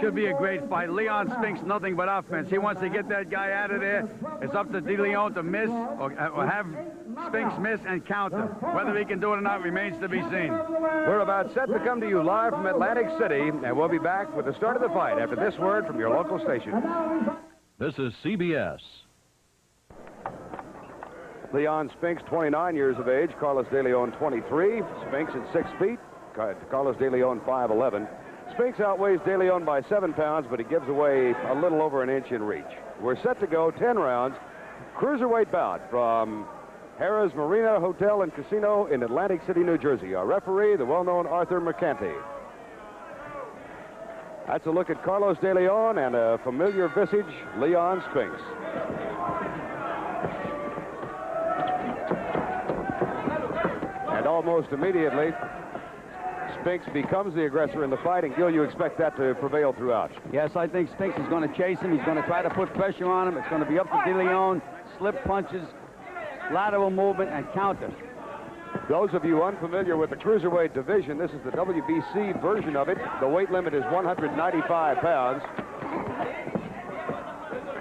Should be a great fight. Leon Spinks, nothing but offense. He wants to get that guy out of there. It's up to De Leon to miss or have Spinks miss and counter. Whether he can do it or not remains to be seen. We're about set to come to you live from Atlantic City, and we'll be back with the start of the fight after this word from your local station. This is CBS. Leon Spinks, 29 years of age. Carlos De Leon, 23. Spinks at 6 feet. Carlos De Leon, 5'11". Spinks outweighs De Leon by 7 pounds, but he gives away a little over an inch in reach. We're set to go 10 rounds. Cruiserweight bout from Harrah's Marina Hotel and Casino in Atlantic City, New Jersey. Our referee, the well-known Arthur McCanty. That's a look at Carlos De Leon and a familiar visage, Leon Spinks. And almost immediately, Spinks becomes the aggressor in the fight, and Gil, you expect that to prevail throughout. Yes, I think Spinks is going to chase him. He's going to try to put pressure on him. It's going to be up to De Leon, slip punches, lateral movement, and counter. Those of you unfamiliar with the cruiserweight division, this is the w.b.c. version of it. The weight limit is 195 pounds.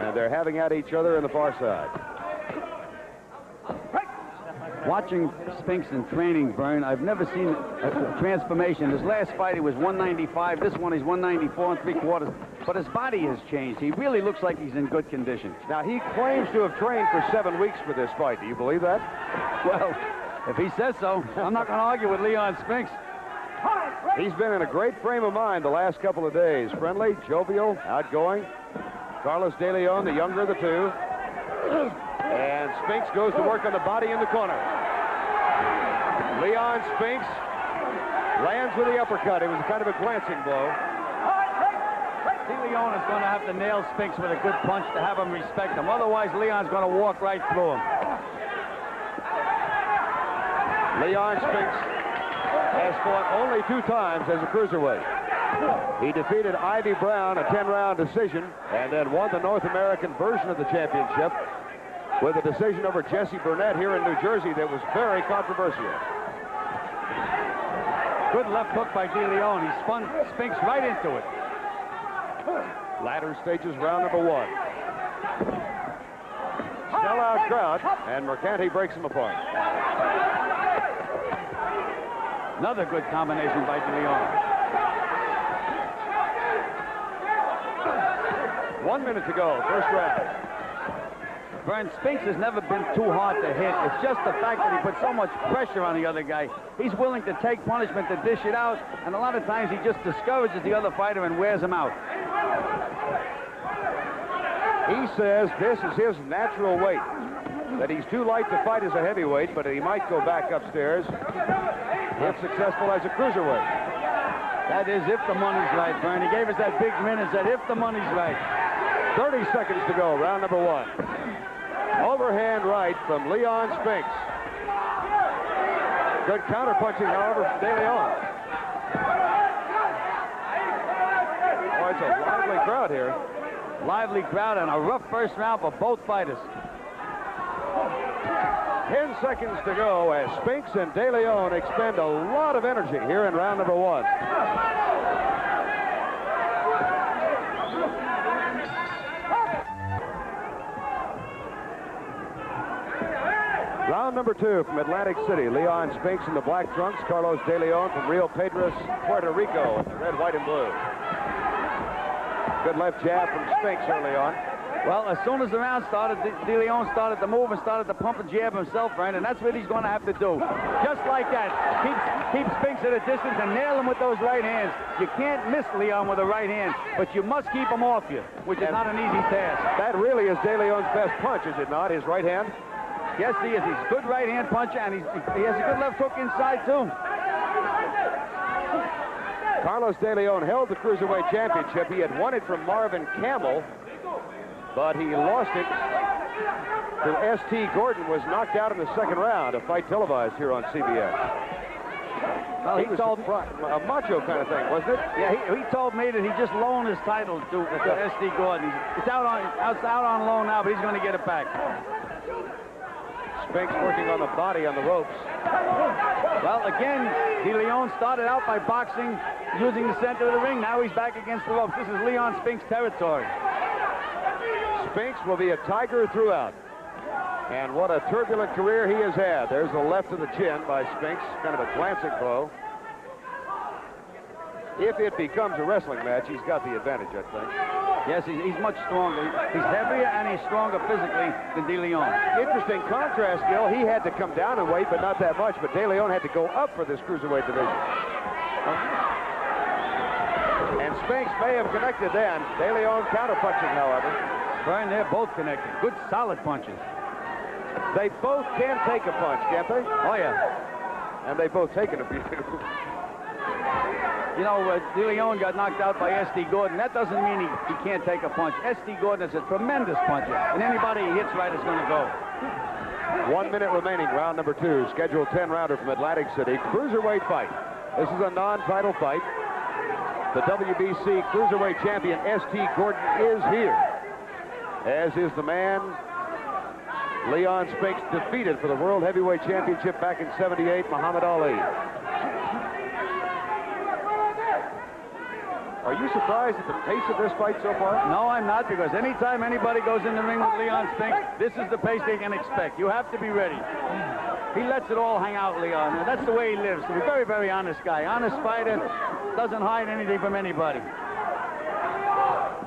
And they're having at each other in the far side. Watching Spinks in training, Vern, I've never seen a transformation. His last fight, he was 195. This one, he's 194 3/4. But his body has changed. He really looks like he's in good condition. Now, he claims to have trained for 7 weeks for this fight. Do you believe that? Well, if he says so, I'm not going to argue with Leon Spinks. He's been in a great frame of mind the last couple of days. Friendly, jovial, outgoing. Carlos De Leon, the younger of the two. And Spinks goes to work on the body in the corner. Leon Spinks lands with the uppercut. It was kind of a glancing blow. De Leon is going to have to nail Spinks with a good punch to have him respect him. Otherwise, Leon's going to walk right through him. Leon Spinks has fought only 2 times as a cruiserweight. He defeated Ivy Brown, a 10-round decision, and then won the North American version of the championship with a decision over Jesse Burnett here in New Jersey that was very controversial. Good left hook by De Leon. He spun Spinks right into it. Latter stages round number 1. Sellout crowd, and Mercanti breaks him apart. Another good combination by De Leon. 1 minute to go, first round. Vern, Spinks has never been too hard to hit. It's just the fact that he put so much pressure on the other guy. He's willing to take punishment to dish it out, and a lot of times he just discourages the other fighter and wears him out. He says this is his natural weight, that he's too light to fight as a heavyweight, but he might go back upstairs if successful as a cruiserweight. That is if the money's right, Vern. He gave us that big grin and said, if the money's right. 30 seconds to go, round number 1. Overhand right from Leon Spinks. Good counter-punching, however, from De Leon. Oh, it's a lively crowd here. Lively crowd and a rough first round for both fighters. 10 seconds to go as Spinks and De Leon expend a lot of energy here in round number 1. Round number 2 from Atlantic City. Leon Spinks in the black trunks. Carlos De Leon from Rio Pedras, Puerto Rico in the red, white, and blue. Good left jab from Spinks early on. Well, as soon as the round started, De Leon started to move and started to pump and jab himself, Vern, and that's what he's going to have to do. Just like that. Keep Spinks at a distance and nail him with those right hands. You can't miss Leon with a right hand, but you must keep him off you, which is not an easy task. That really is De Leon's best punch, is it not? His right hand? Yes, he is. He's a good right hand puncher, and he has a good left hook inside, too. Carlos De Leon held the Cruiserweight Championship. He had won it from Marvin Campbell, but he lost it to S.T. Gordon, was knocked out in the second round, a fight televised here on CBS. Well, he told me, a macho kind of thing, wasn't it? Yeah, he told me that he just loaned his title to S.T. Gordon. It's out on loan now, but he's going to get it back. Spinks working on the body on the ropes. Well, again, De Leon started out by boxing using the center of the ring. Now he's back against the ropes. This is Leon Spinks territory. Spinks will be a tiger throughout. And what a turbulent career he has had. There's the left of the chin by Spinks, kind of a glancing blow. If it becomes a wrestling match, he's got the advantage, I think. Yes, he's much stronger. He's heavier and he's stronger physically than De Leon. Interesting contrast, Gil. He had to come down in weight, but not that much. But De Leon had to go up for this cruiserweight division. And Spinks may have connected then. De Leon counterpunching, however. Brian, they're both connected. Good, solid punches. They both can take a punch, can't they? Oh, yeah. And they've both taken a few. You know, De Leon got knocked out by S.D. Gordon. That doesn't mean he can't take a punch. S.D. Gordon is a tremendous puncher, and anybody he hits right is going to go. 1 minute remaining, round number 2. Scheduled 10-rounder from Atlantic City. Cruiserweight fight. This is a non-title fight. The w.b.c. Cruiserweight champion, S.T. Gordon, is here. As is the man Leon Spinks defeated for the World Heavyweight Championship back in '78, Muhammad Ali. Are you surprised at the pace of this fight so far? No, I'm not, because anytime anybody goes in the ring with Leon Spinks, this is the pace they can expect. You have to be ready. He lets it all hang out, Leon. And that's the way he lives. He's a very, very honest guy. Honest fighter, doesn't hide anything from anybody.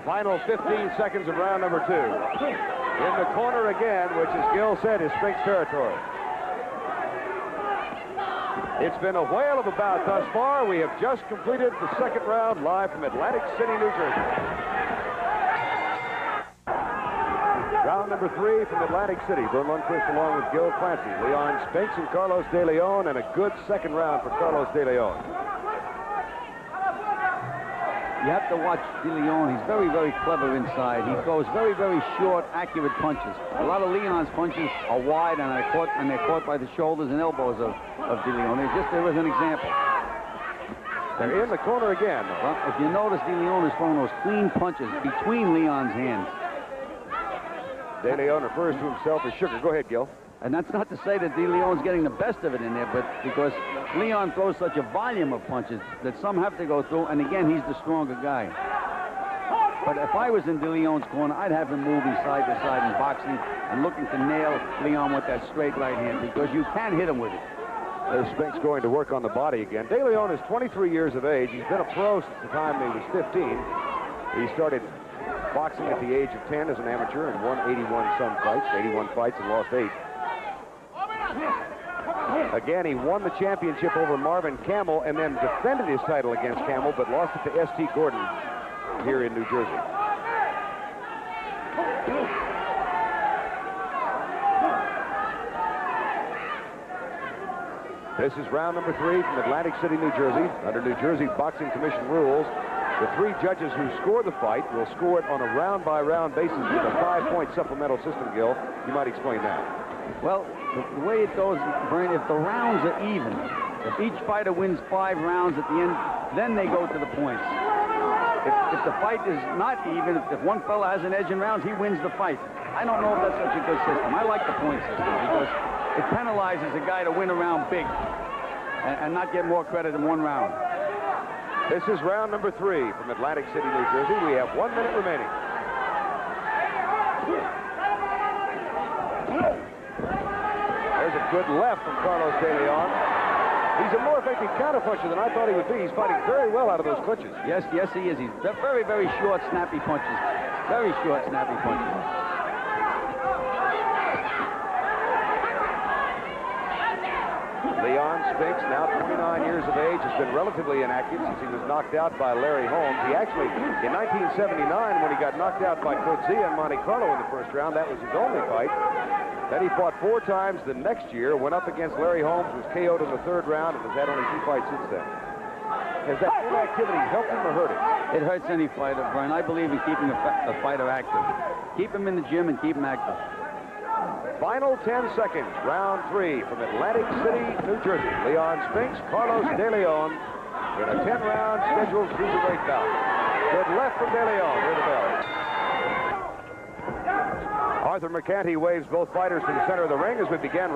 Final 15 seconds of round number 2. In the corner again, which, as Gil said, is Spinks territory. It's been a whale of a bout thus far. We have just completed the second round live from Atlantic City, New Jersey. Round number 3 from Atlantic City. Vern Lundquist along with Gil Clancy, Leon Spinks, and Carlos De Leon, and a good second round for Carlos De Leon. You have to watch De Leon. He's very, very clever inside. He throws very, very short, accurate punches. A lot of Leon's punches are wide, and they're caught by the shoulders and elbows of De Leon. There is an example. They're in the corner again. Well, if you notice, De Leon is throwing those clean punches between Leon's hands. De Leon refers to himself as sugar. Go ahead, Gil. And that's not to say that De Leon's getting the best of it in there, but because Leon throws such a volume of punches that some have to go through, and again, he's the stronger guy. But if I was in De Leon's corner, I'd have him moving side to side and boxing and looking to nail Leon with that straight right hand, because you can hit him with it. There's Spinks going to work on the body again. De Leon is 23 years of age. He's been a pro since the time he was 15. He started boxing at the age of 10 as an amateur and won 81 fights and lost 8. Again, he won the championship over Marvin Campbell and then defended his title against Campbell, but lost it to S.T. Gordon here in New Jersey. This is round number 3 from Atlantic City, New Jersey. Under New Jersey Boxing Commission rules, the 3 judges who score the fight will score it on a round-by-round basis with a 5-point supplemental system, Gil. You might explain that. Well, The way it goes, Brian, if the rounds are even, if each fighter wins 5 rounds at the end, then they go to the points. If the fight is not even, if one fella has an edge in rounds, he wins the fight. I don't know if that's such a good system. I like the point system because it penalizes a guy to win a round big and not get more credit in 1 round. This is round number 3 from Atlantic City, New Jersey. We have 1 minute remaining. There's a good left from Carlos De Leon. He's a more effective counterpuncher than I thought he would be. He's fighting very well out of those clinches. Yes, he is. He's very, very short, snappy punches. Very short, snappy punches. Leon Spinks, now 29 years of age, has been relatively inactive since he was knocked out by Larry Holmes. He actually, in 1979, when he got knocked out by Coetzee in Monte Carlo in the first round, that was his only fight. Then he fought 4 times the next year, went up against Larry Holmes, was KO'd in the 3rd round, and has had only 2 fights since then. Has that inactivity helped him or hurt him? It hurts any fighter, Brian. I believe in keeping a fighter active. Keep him in the gym and keep him active. Final 10 seconds, round 3 from Atlantic City, New Jersey. Leon Spinks, Carlos De Leon in a 10-round scheduled cruiserweight bout. Good left from De Leon. Hear the bell. Arthur McCanty waves both fighters to the center of the ring as we begin round